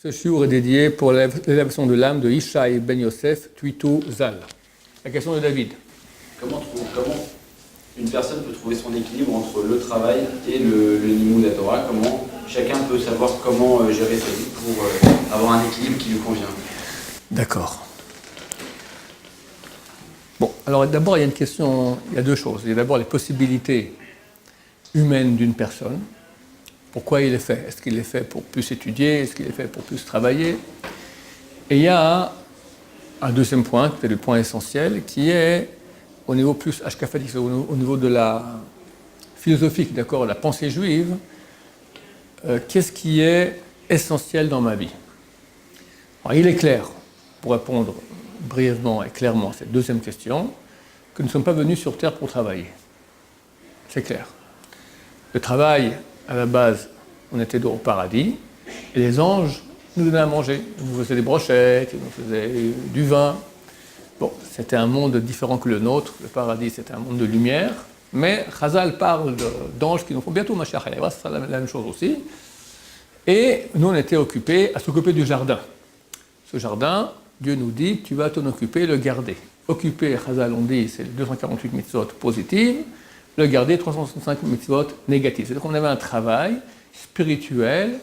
Ce shiur est dédié pour l'élévation de l'âme de Ishaï Ben Yosef Tuito Zal. La question de David. Comment une personne peut trouver son équilibre entre le travail et le Limud de la Torah? Comment chacun peut savoir comment gérer sa vie pour avoir un équilibre qui lui convient? D'accord. Bon, alors d'abord il y a une question, il y a deux choses. Il y a d'abord les possibilités humaines d'une personne. Pourquoi il est fait? Est-ce qu'il est fait pour plus étudier? Est-ce qu'il est fait pour plus travailler? Et il y a un deuxième point, qui est le point essentiel, qui est au niveau plus ashkafatique, au niveau de la philosophique, d'accord, la pensée juive. Qu'est-ce qui est essentiel dans ma vie? Alors, il est clair, pour répondre brièvement et clairement à cette deuxième question, que nous ne sommes pas venus sur Terre pour travailler. C'est clair. Le travail, à la base, on était au paradis, et les anges nous donnaient à manger. Ils nous faisaient des brochettes, ils nous faisaient du vin. Bon, c'était un monde différent que le nôtre. Le paradis, c'était un monde de lumière. Mais Chazal parle d'anges qui nous font bientôt Mashiach arrivera, ce sera la même chose aussi. Et nous, on était occupés à s'occuper du jardin. Ce jardin, Dieu nous dit, tu vas t'en occuper, le garder. Occuper, Chazal, on dit, c'est les 248 mitzvot positives. Le garder, 365 mitzvot négatives. C'est-à-dire qu'on avait un travail spirituel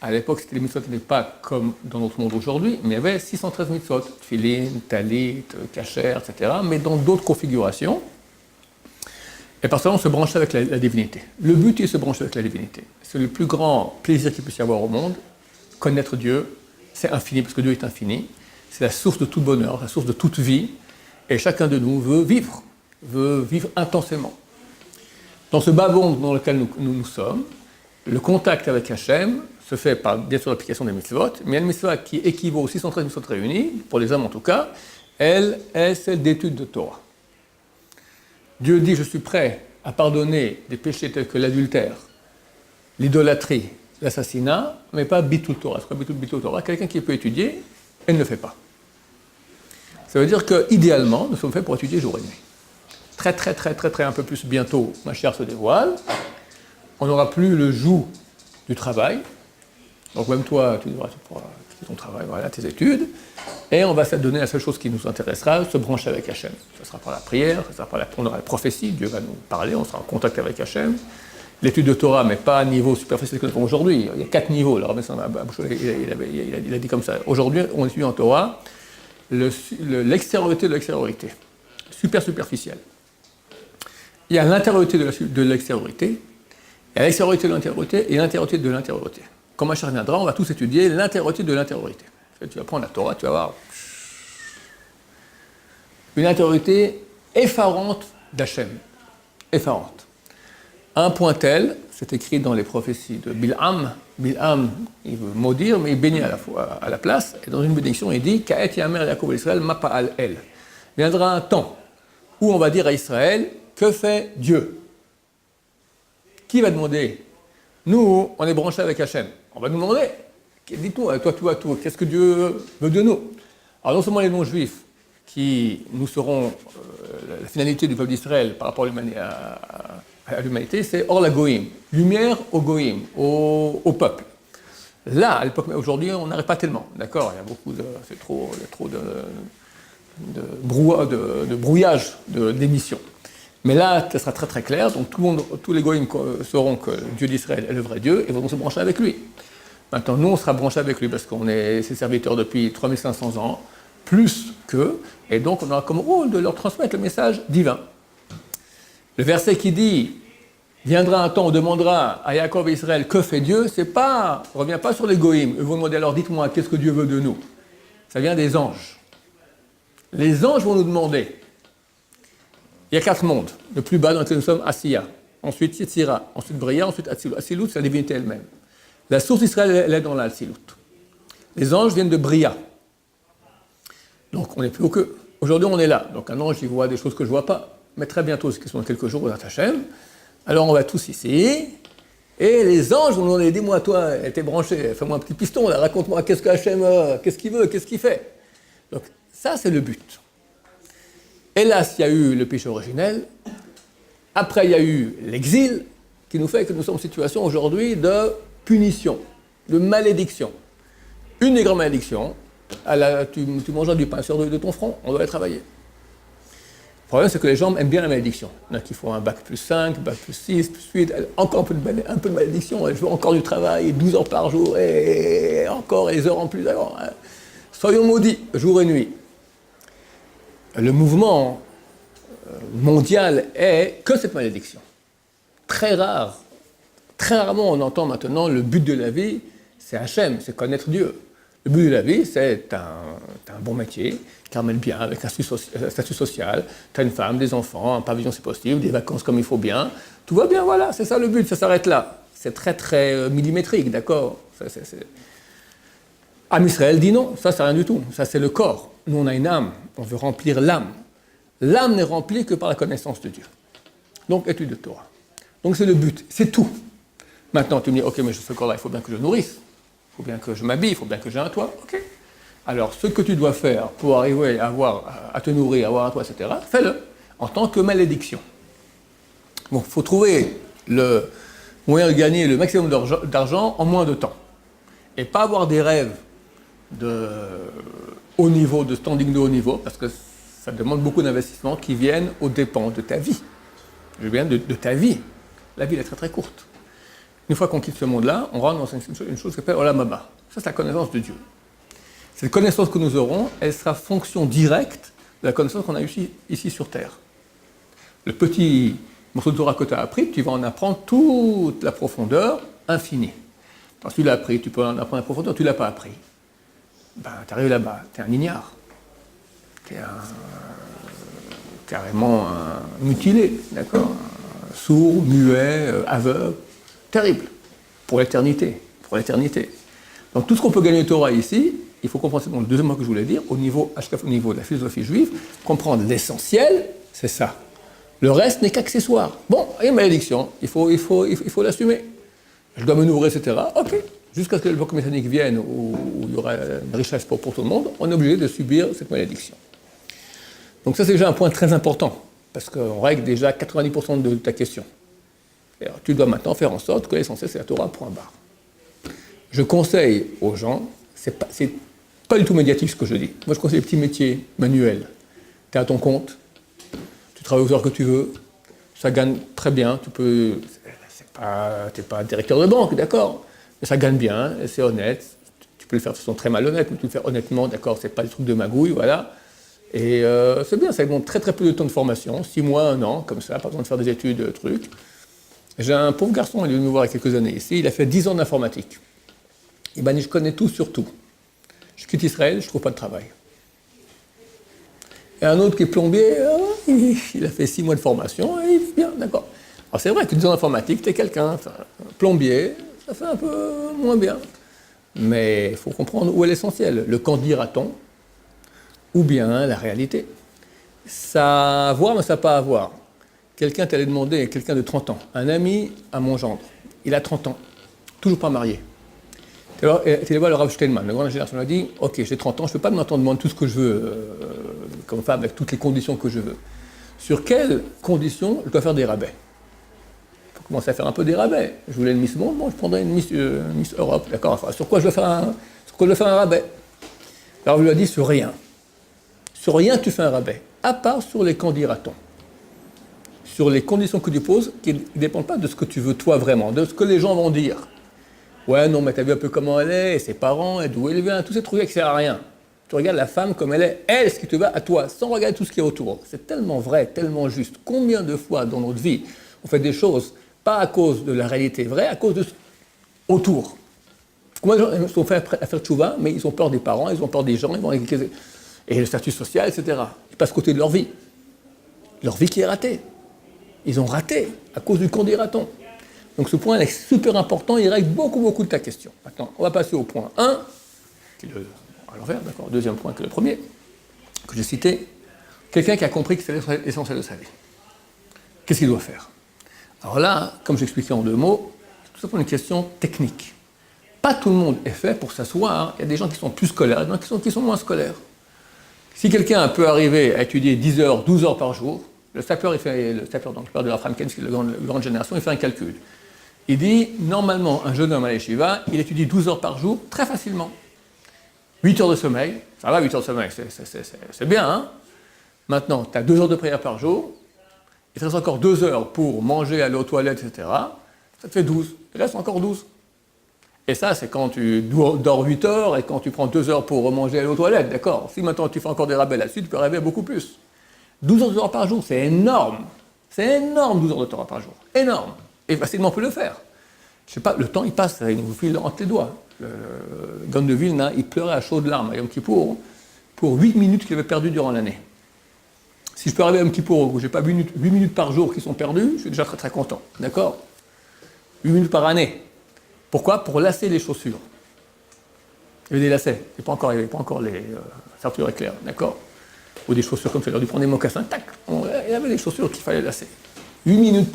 à l'époque, les mitzvot n'étaient pas comme dans notre monde aujourd'hui, mais il y avait 613 mitzvot, tfilin, talit, kasher, etc., mais dans d'autres configurations. Et par ça, on se branchait avec la divinité. Le but est de se brancher avec la divinité. C'est le plus grand plaisir qu'il puisse y avoir au monde. Connaître Dieu, c'est infini, parce que Dieu est infini. C'est la source de tout bonheur, la source de toute vie. Et chacun de nous veut vivre intensément. Dans ce bas monde dans lequel nous sommes, le contact avec Hachem se fait par, bien sûr, l'application des mitzvot, mais il y a une mitzvah qui équivaut aux 613 mitzvot réunis, pour les hommes en tout cas, elle est celle d'étude de Torah. Dieu dit, je suis prêt à pardonner des péchés tels que l'adultère, l'idolâtrie, l'assassinat, mais pas bitul Torah. C'est quoi bitul Torah? Quelqu'un qui peut étudier, elle ne le fait pas. Ça veut dire qu'idéalement, nous sommes faits pour étudier jour et nuit. Très, un peu plus bientôt, ma chère se dévoile. On n'aura plus le joug du travail. Donc même toi, tu pourras quitter ton travail, voilà, tes études. Et on va se donner la seule chose qui nous intéressera, se brancher avec Hachem. Ce sera par la prière, on aura la prophétie, Dieu va nous parler, on sera en contact avec Hachem. L'étude de Torah, mais pas à un niveau superficiel que nous avons aujourd'hui. Il y a 4 niveaux. Alors, il a dit comme ça. Aujourd'hui, on étudie en Torah l'extériorité de l'extériorité. Superficielle. Il y a l'intériorité de l'extériorité, il y a l'extériorité de l'intériorité et l'intériorité de l'intériorité. Quand Mashiach viendra, on va tous étudier l'intériorité de l'intériorité. Tu vas prendre la Torah, tu vas voir une intériorité effarante d'Hachem. Effarante. Un point tel, c'est écrit dans les prophéties de Bil'am. Bil'am, il veut maudire, mais il bénit à la place. Et dans une bénédiction, il dit Ka'et Yamer Yaakov Israël Mapa'al El. Il viendra un temps où on va dire à Israël que fait Dieu? Qui va demander? Nous, on est branchés avec Hachem. On va nous demander, dis-nous, toi, qu'est-ce que Dieu veut de nous? Alors non seulement les non-juifs, qui nous seront la finalité du peuple d'Israël par rapport à l'humanité, c'est Or la Goïm, lumière au Goïm, au peuple. Là, à l'époque, aujourd'hui, on n'arrive pas tellement, d'accord? Il y a beaucoup il y a trop de brouillage d'émissions. Mais là, ça sera très clair. Donc tous les goïms sauront que Dieu d'Israël est le vrai Dieu et vont se brancher avec lui. Maintenant, nous, on sera branchés avec lui parce qu'on est ses serviteurs depuis 3500 ans, plus qu'eux, et donc on aura comme rôle de leur transmettre le message divin. Le verset qui dit « Viendra un temps, on demandera à Yaakov et Israël que fait Dieu », on ne revient pas sur les goïms. Ils vont demander alors, dites-moi, qu'est-ce que Dieu veut de nous? Ça vient des anges. Les anges vont nous demander. Il y a 4 mondes. Le plus bas dans lequel nous sommes, Asiya. Ensuite, Yetzira. Ensuite, Bria. Ensuite, Atsilut. Atsilut, c'est la divinité elle-même. La source d'Israël, elle est dans l'Atsilut. Les anges viennent de Bria. Donc, on est plus haut qu'eux. Aujourd'hui, on est là. Donc, un ange, il voit des choses que je ne vois pas. Mais très bientôt, ce qui sont dans quelques jours, au Hachem. Alors, on va tous ici. Et les anges vont nous demander, dis-moi, toi, t'es branché, fais-moi un petit piston, là, raconte-moi, qu'est-ce que Hachem a, qu'est-ce qu'il veut, qu'est-ce qu'il fait. Donc, ça, c'est le but. Hélas, il y a eu le péché originel. Après, il y a eu l'exil, qui nous fait que nous sommes en situation aujourd'hui de punition. de malédiction. Une des grandes malédictions, tu mangeras du pain sur deux de ton front, on doit aller travailler. Le problème, c'est que les gens aiment bien la malédiction. Il y en a qui font un bac plus 5, bac plus 6, plus 8, encore un peu de malédiction, je veux encore du travail, 12 heures par jour, et encore les heures en plus. Alors, hein. Soyons maudits, jour et nuit. Le mouvement mondial est que cette malédiction. Très rarement on entend maintenant le but de la vie, c'est Hachem, c'est connaître Dieu. Le but de la vie, c'est un bon métier, qui ramène bien, avec un statut social, tu as une femme, des enfants, un pavillon c'est possible, des vacances comme il faut bien, tout va bien, voilà, c'est ça le but, ça s'arrête là. C'est très très millimétrique, d'accord. Am Israël dit non, ça c'est rien du tout, ça c'est le corps. Nous on a une âme, on veut remplir l'âme. L'âme n'est remplie que par la connaissance de Dieu. Donc étude de Torah. Donc c'est le but, c'est tout. Maintenant tu me dis, ok mais ce corps-là, il faut bien que je nourrisse, il faut bien que je m'habille, il faut bien que j'ai un toit, ok. Alors ce que tu dois faire pour arriver à te nourrir, avoir un toit, etc., fais-le en tant que malédiction. Donc il faut trouver le moyen de gagner le maximum d'argent en moins de temps. Et pas avoir des rêves de haut niveau, de standing de haut niveau, parce que ça demande beaucoup d'investissements qui viennent aux dépens de ta vie. Je viens de ta vie. La vie elle est très très courte. Une fois qu'on quitte ce monde-là, on rentre dans une chose qui s'appelle Olam Haba. Ça, c'est la connaissance de Dieu. Cette connaissance que nous aurons, elle sera fonction directe de la connaissance qu'on a ici sur Terre. Le petit morceau de Torah que tu as appris, tu vas en apprendre toute la profondeur infinie. Quand tu l'as appris, tu peux en apprendre la profondeur, tu ne l'as pas appris. Ben, tu arrives là-bas, tu es un ignare. Tu es carrément un mutilé, d'accord, sourd, muet, aveugle, terrible, pour l'éternité, Donc tout ce qu'on peut gagner au Torah ici, il faut comprendre, c'est le deuxième mot que je voulais dire, au niveau de la philosophie juive, comprendre l'essentiel, c'est ça. Le reste n'est qu'accessoire. Bon, il y a une malédiction, il faut l'assumer. Je dois me nourrir, etc. Ok, jusqu'à ce que le bloc mécanique vienne, où il y aura une richesse pour tout le monde, on est obligé de subir cette malédiction. Donc ça, c'est déjà un point très important, parce qu'on règle déjà 90% de ta question. Alors, tu dois maintenant faire en sorte que l'essentiel, c'est la Torah, point barre. Je conseille aux gens, c'est pas du tout médiatique ce que je dis. Moi, je conseille les petits métiers manuels. Tu es à ton compte, tu travailles aux heures que tu veux, ça gagne très bien, tu peux... Tu n'es pas directeur de banque, d'accord, mais ça gagne bien, c'est honnête, tu peux le faire de façon très malhonnête, mais tu le fais honnêtement, d'accord, c'est pas des trucs de magouille, voilà. Et c'est bien, ça demande très très peu de temps de formation, 6 mois, 1 an, comme ça, pas besoin de faire des études, trucs. J'ai un pauvre garçon, il est venu me voir il y a quelques années ici, il a fait 10 ans d'informatique. Il m'a dit, je connais tout sur tout. Je quitte Israël, je ne trouve pas de travail. Et un autre qui est plombier, il a fait 6 mois de formation, et il vit bien, d'accord. Alors c'est vrai que 10 ans d'informatique, tu es quelqu'un, plombier, ça fait un peu moins bien. Mais il faut comprendre où est l'essentiel, le qu'en dira-t-on, ou bien la réalité. Ça a à voir, mais ça n'a pas à voir. Quelqu'un t'allait demander, quelqu'un de 30 ans, un ami à mon gendre, il a 30 ans, toujours pas marié. Tu allais voir le Rav Steinman, le grand ingénieur, il m'a dit, ok, j'ai 30 ans, je ne peux pas maintenant demander tout ce que je veux, comme femme, avec toutes les conditions que je veux. Sur quelles conditions je dois faire des rabais? Il faut commencer à faire un peu des rabais. Je voulais une Miss Monde, bon, je prendrais une Miss Europe, d'accord, enfin, sur quoi je dois faire un rabais? Alors je lui ai dit, sur rien. Sur rien tu fais un rabais, à part sur les qu'en dira-t-on. Sur les conditions que tu poses, qui ne dépendent pas de ce que tu veux toi vraiment, de ce que les gens vont dire. Ouais, non, mais t'as vu un peu comment elle est, et ses parents, et d'où elle vient, tous ces trucs qui ne servent à rien. Tu regardes la femme comme elle est, elle, ce qui te va à toi, sans regarder tout ce qui est autour. C'est tellement vrai, tellement juste. Combien de fois dans notre vie, on fait des choses, pas à cause de la réalité vraie, à cause de autour. Combien de gens sont faits à faire tchouva, mais ils ont peur des parents, ils ont peur des gens, et le statut social, etc. Ils passent à côté de leur vie. Leur vie qui est ratée. Ils ont raté à cause du qu'en dira-t-on. Donc ce point est super important, il règle beaucoup de ta question. Maintenant, on va passer au point 1, qui est à l'envers, d'accord, deuxième point que le premier, que j'ai cité. Quelqu'un qui a compris que c'est l'essentiel de sa vie. Qu'est-ce qu'il doit faire? Alors là, comme j'expliquais en 2 mots, c'est tout simplement une question technique. Pas tout le monde est fait pour s'asseoir, il y a des gens qui sont plus scolaires, et des gens qui sont moins scolaires. Si quelqu'un peut arriver à étudier 10 heures, 12 heures par jour, le Stapler, dans le père de la Franken, qui est la grande génération, il fait un calcul. Il dit, normalement, un jeune homme à l'Yeshiva, il étudie 12 heures par jour, très facilement. 8 heures de sommeil, ça va, 8 heures de sommeil, c'est bien, hein. Maintenant, tu as 2 heures de prière par jour, il te reste encore 2 heures pour manger, aller aux toilettes, etc. Ça te fait 12. Il reste encore 12. Et ça, c'est quand tu dors 8 heures et quand tu prends 2 heures pour manger, aller aux toilettes, d'accord. Si maintenant tu fais encore des rabais là-dessus, tu peux rêver beaucoup plus. 12 heures de Torah par jour, c'est énorme. C'est énorme, 12 heures de Torah par jour. Énorme. Et facilement, on peut le faire. Je sais pas, le temps, il passe, il nous file entre les doigts. Le Gaon de Vilna, il pleurait à chaudes larmes à Yom Kippour pour 8 minutes qu'il avait perdues durant l'année. Si je peux arriver à Yom Kippour où je n'ai pas 8 minutes par jour qui sont perdues, je suis déjà très très content. D'accord ? 8 minutes par année. Pourquoi ? Pour lasser les chaussures. Il y avait des lacets, il n'y avait pas encore les serrures éclairs, d'accord ? Ou des chaussures comme ça, il aurait dû prendre des mocassins, tac, il y avait des chaussures qu'il fallait lasser. 8 minutes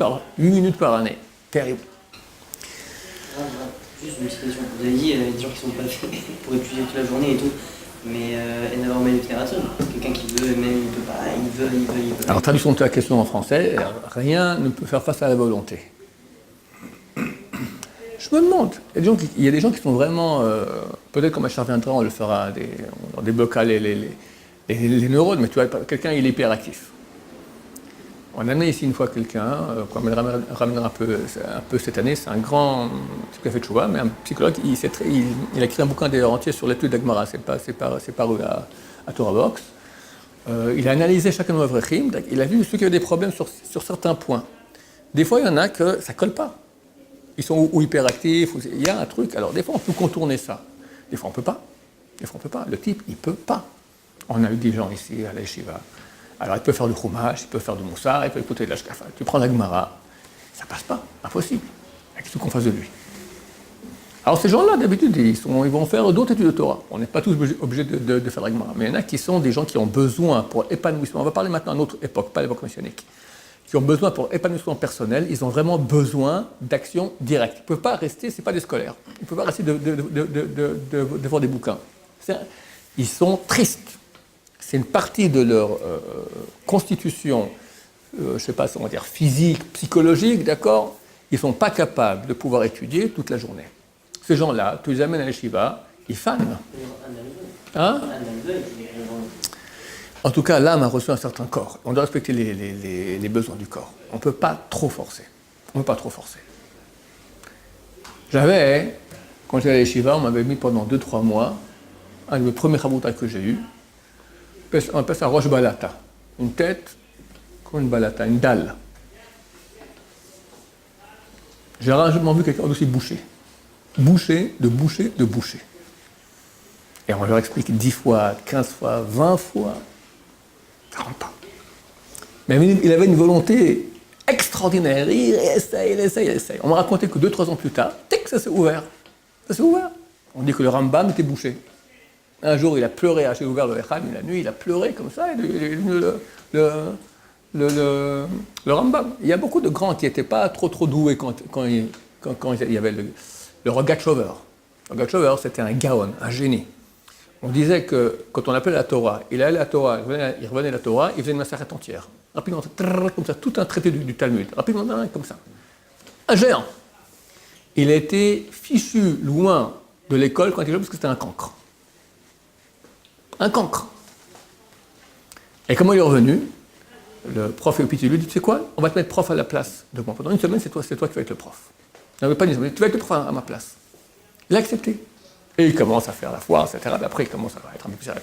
par année, terrible. Juste une petite question, vous avez dit, il y a des gens qui sont pas faits pour étudier toute la journée et tout, mais énormément de littérature, quelqu'un qui veut, même il peut pas, il veut. Alors, traduction de ta question en français, rien ne peut faire face à la volonté. Je me demande, il y a des gens qui sont vraiment, peut-être quand Machar viendra, on le fera, on débloquera les neurones, mais tu vois, quelqu'un il est hyperactif. On a amené ici une fois quelqu'un, qu'on ramènera un peu cette année, c'est un grand psychologue de Chouva, mais un psychologue, il a écrit un bouquin d'ailleurs entier sur l'étude d'Agmara, c'est paru à Torah Box. Il a analysé chacun de nos Avrechim, il a vu ceux qui avaient des problèmes sur certains points. Des fois, il y en a que ça ne colle pas. Ils sont ou hyperactifs, il y a un truc. Alors, des fois, on peut contourner ça. Des fois, on ne peut pas. Le type, il ne peut pas. On a eu des gens ici à la Yeshiva. Alors, il peut faire du chumash, il peut faire du moussar, il peut écouter de l'ashkafa. Tu prends la Gemara, ça ne passe pas. Impossible. Avec tout qu'on fasse de lui. Alors, ces gens-là, d'habitude, ils vont faire d'autres études de Torah. On n'est pas tous obligés de faire la Gemara. Mais il y en a qui sont des gens qui ont besoin pour épanouissement. On va parler maintenant d'une autre époque, pas l'époque messianique. Qui ont besoin pour épanouissement personnel, ils ont vraiment besoin d'action directe. Ils ne peuvent pas rester, ce n'est pas des scolaires, ils ne peuvent pas rester devant des bouquins. Ils sont tristes. C'est une partie de leur constitution, je ne sais pas si on va dire physique, psychologique, d'accord ? Ils ne sont pas capables de pouvoir étudier toute la journée. Ces gens-là, tu les amènes à l'Yeshiva, ils fanent. Hein ? En tout cas, l'âme a reçu un certain corps. On doit respecter les besoins du corps. On ne peut pas trop forcer. Quand j'étais à l'Yeshiva, on m'avait mis pendant 2-3 mois, un des premiers raboutas que j'ai eu, on appelle ça roche balata. Une tête comme une balata, une dalle. J'ai rarement vu quelqu'un aussi boucher. Boucher. Et on leur explique 10 fois, 15 fois, 20 fois. Ça ne rentre pas. Mais il avait une volonté extraordinaire. Il essaye. On m'a raconté que 2-3 ans plus tard, ça s'est ouvert. On dit que le Rambam était bouché. Un jour, il a pleuré, j'ai ouvert le Echad, la nuit, il a pleuré comme ça, et le Rambam. Il y a beaucoup de grands qui n'étaient pas trop doués quand il y avait le Rogatchover. Le Rogatchover, c'était un gaon, un génie. On disait que quand on appelait la Torah, il allait à la Torah, il revenait à la Torah, il faisait une massacre entière. Rapidement, comme ça, tout un traité du Talmud. Rapidement, comme ça. Un géant. Il a été fichu loin de l'école quand il était jeune parce que c'était un cancre. Un cancre. Et comment il est revenu ? Le prof est au pitié, lui dit, tu sais quoi ? On va te mettre prof à la place de moi. Pendant une semaine, c'est toi qui vas être le prof. Il n'avait pas dit, tu vas être le prof à ma place. Il a accepté. Et il commence à faire la foire, etc. Après, il commence à être un peu plus sérieux.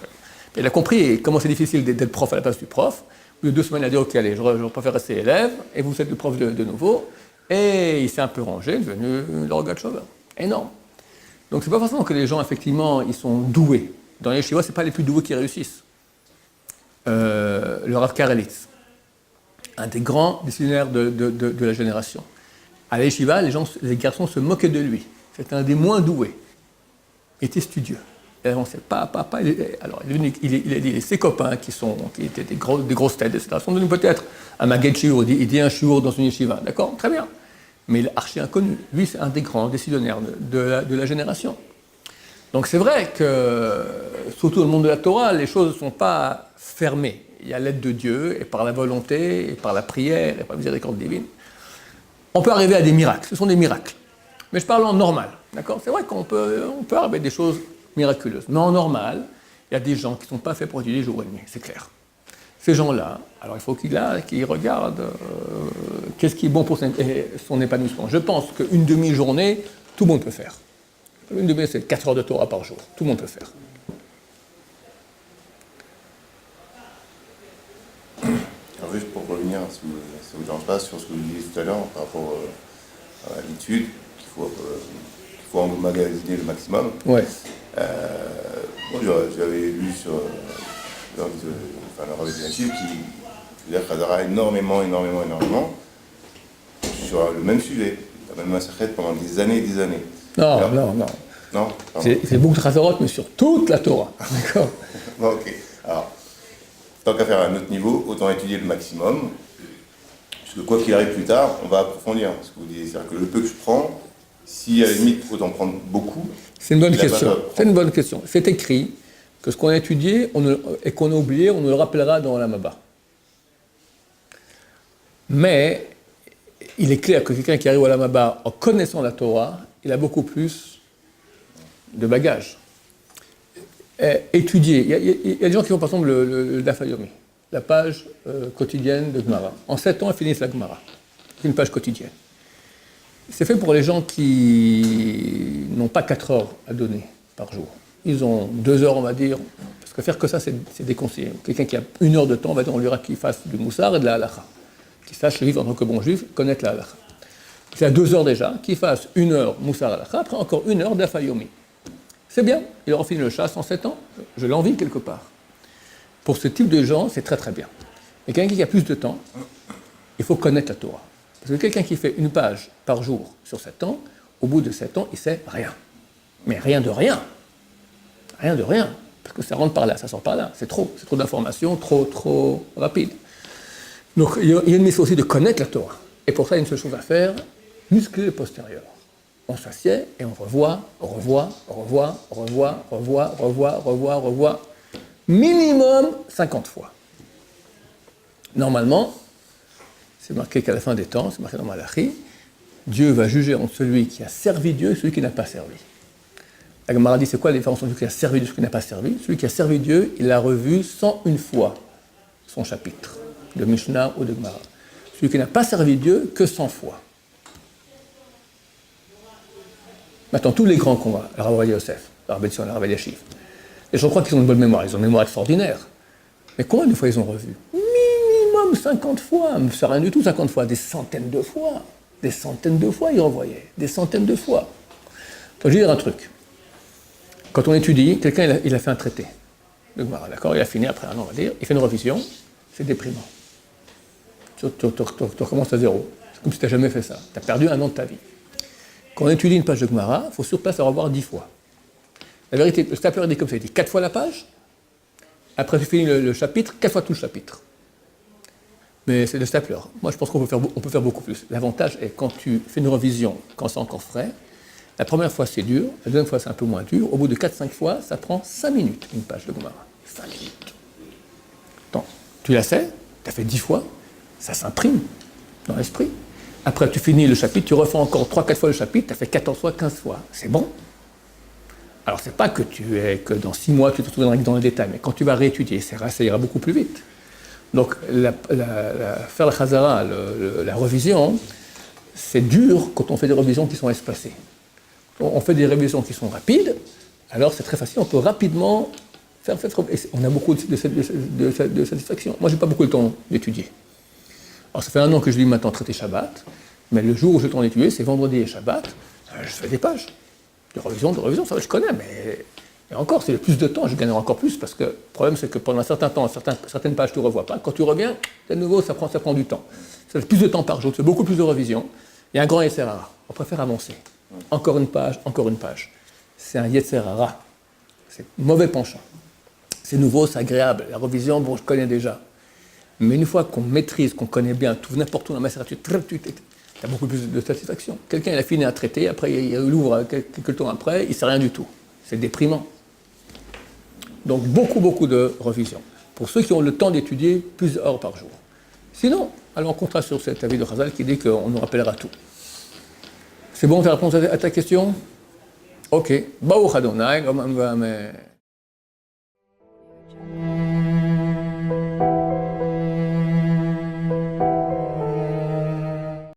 Il a compris comment c'est difficile d'être prof à la place du prof. Au bout de 2 semaines, il a dit, ok, allez, je préfère rester élève, et vous êtes le prof de nouveau. Et il s'est un peu rangé, devenu le Rogatchover. Énorme. Donc, c'est pas forcément que les gens, effectivement, ils sont doués. Dans les yeshivot, c'est pas les plus doués qui réussissent. Le Rav Karelitz, un des grands décisionnaires de la génération. À la yeshiva, les garçons se moquaient de lui. C'était un des moins doués. Il était studieux. Il avançait pas. Alors, il a dit, ses copains, qui étaient des grosses têtes, etc., sont devenus peut-être un maguet shiur, il dit un shiur dans une yeshiva. D'accord ? Très bien. Mais il est archi inconnu. Lui, c'est un des grands décisionnaires de la génération. Donc, c'est vrai que, surtout dans le monde de la Torah, les choses ne sont pas fermées. Il y a l'aide de Dieu, et par la volonté, et par la prière, et par la miséricorde divine. On peut arriver à des miracles. Ce sont des miracles. Mais je parle en normal, d'accord? C'est vrai qu'on peut arriver à des choses miraculeuses. Mais en normal, il y a des gens qui ne sont pas faits pour étudier jour et nuit, c'est clair. Ces gens-là, alors il faut qu'ils regardent qu'est-ce qui est bon pour son épanouissement. Je pense qu'une demi-journée, tout le monde peut faire. Une demi-journée, c'est 4 heures de Torah par jour. Tout le monde peut faire. Alors juste pour revenir, si ça ne vous dérange pas, sur ce que vous disiez tout à l'heure par rapport à l'étude, qu'il faut emmagasiner le maximum. Ouais. J'avais lu sur le Rav Eliashiv qui faisait Khazara énormément sur le même sujet, la même masachet pendant des années et des années. Non. Non, c'est beaucoup de Khazarot, mais sur toute la Torah. D'accord. Bon, ok. Alors, tant qu'à faire à un autre niveau, autant étudier le maximum. Parce que quoi qu'il arrive plus tard, on va approfondir. Ce que vous disiez, c'est-à-dire que le peu que je prends, si à la limite, autant prendre beaucoup. C'est une bonne question. C'est une bonne question. C'est écrit que ce qu'on a étudié et qu'on a oublié, on nous le rappellera dans la Maba. Mais il est clair que quelqu'un qui arrive à la Maba en connaissant la Torah, il a beaucoup plus de bagages. Étudier. Il y a des gens qui font par exemple le Daf Yomi, la page quotidienne de Gemara. En 7 ans, ils finissent la Gemara. C'est une page quotidienne. C'est fait pour les gens qui n'ont pas 4 heures à donner par jour. Ils ont 2 heures, on va dire, parce que faire que ça, c'est déconseillé. Quelqu'un qui a 1 heure de temps, on va dire, on lui dira qu'il fasse du moussar et de la halakha, qu'il sache vivre en tant que bon juif, connaître la halakha. Il a 2 heures déjà, qu'il fasse 1 heure moussar halakha, après encore 1 heure Daf Yomi. C'est bien, il aura fini le chasse en 7 ans, je l'envie quelque part. Pour ce type de gens, c'est très très bien. Mais quelqu'un qui a plus de temps, il faut connaître la Torah. Parce que quelqu'un qui fait 1 page par jour sur 7 ans, au bout de 7 ans, il sait rien. Mais rien de rien. Rien de rien. Parce que ça rentre par là, ça sort par là. C'est trop d'informations, trop rapide. Donc il y a une mission aussi de connaître la Torah. Et pour ça, il y a une seule chose à faire, muscler le postérieur. On s'assied et on revoit. Minimum 50 fois. Normalement, c'est marqué qu'à la fin des temps, c'est marqué dans Malachi, Dieu va juger entre celui qui a servi Dieu et celui qui n'a pas servi. La Gemara dit, c'est quoi la différence entre celui qui a servi Dieu et celui qui n'a pas servi? Celui qui a servi Dieu, il a revu 101 fois son chapitre, de Mishnah ou de Gemara. Celui qui n'a pas servi Dieu, que 100 fois. Maintenant, tous les grands qu'on voit, le Rav Ovadia Yosef, le Rav Benzion, le Rav Eliashiv, les gens croient qu'ils ont une bonne mémoire, ils ont une mémoire extraordinaire. Mais combien de fois ils ont revu? Minimum 50 fois, c'est rien du tout 50 fois, des centaines de fois. Des centaines de fois ils revoyaient, des centaines de fois. Donc, je vais dire un truc. Quand on étudie, quelqu'un il a fait un traité de Gemara, d'accord? Il a fini après un an, on va dire, il fait une révision, c'est déprimant. Tu recommences à zéro. C'est comme si tu n'as jamais fait ça. Tu as perdu 1 an de ta vie. Quand on étudie une page de Gemara, il faut sur place la revoir 10 fois. La vérité, le stapler dit comme ça, il dit 4 fois la page, après tu finis le chapitre, 4 fois tout le chapitre. Mais c'est le stapler. Moi je pense qu'on peut faire beaucoup plus. L'avantage est quand tu fais une révision, quand c'est encore frais, la première fois c'est dur, la deuxième fois c'est un peu moins dur, au bout de 4-5 fois, ça prend 5 minutes une page de Gemara. 5 minutes. Donc, tu la sais, tu as fait 10 fois, ça s'imprime dans l'esprit. Après, tu finis le chapitre, tu refais encore 3-4 fois le chapitre, tu as fait 14 fois, 15 fois. C'est bon. Alors, c'est pas que dans 6 mois, tu te souviendras dans les détails, mais quand tu vas réétudier, ça ira beaucoup plus vite. Donc, faire la chazara, la révision, c'est dur quand on fait des révisions qui sont espacées. On fait des révisions qui sont rapides, alors c'est très facile, on peut rapidement faire. On a beaucoup de satisfaction. Moi, je n'ai pas beaucoup de temps d'étudier. Alors, ça fait 1 an que je lis maintenant traité Shabbat, mais le jour où j'ai le temps d'étudier, c'est vendredi et Shabbat, je fais des pages de révision, ça je connais, mais et encore, c'est le plus de temps, je gagnerai encore plus, parce que le problème, c'est que pendant un certain temps, certaines pages, tu ne revois pas. Quand tu reviens, de nouveau, ça prend du temps. Ça fait plus de temps par jour, c'est beaucoup plus de révision. Il y a un grand Yetzer Hara. On préfère avancer. Encore une page. C'est un Yetzer Hara. C'est mauvais penchant. C'est nouveau, c'est agréable. La révision, bon, je connais déjà. Mais une fois qu'on maîtrise, qu'on connaît bien, tout n'importe où dans la matière, tu as beaucoup plus de satisfaction. Quelqu'un, il a fini un traité, après, il ouvre quelques temps après, il ne sait rien du tout. C'est déprimant. Donc, beaucoup de révision. Pour ceux qui ont le temps d'étudier, plusieurs heures par jour. Sinon, allons en contraste sur cet avis de Chazal qui dit qu'on nous rappellera tout. C'est bon, tu as répondu à ta question? Ok. Baruch Adonai,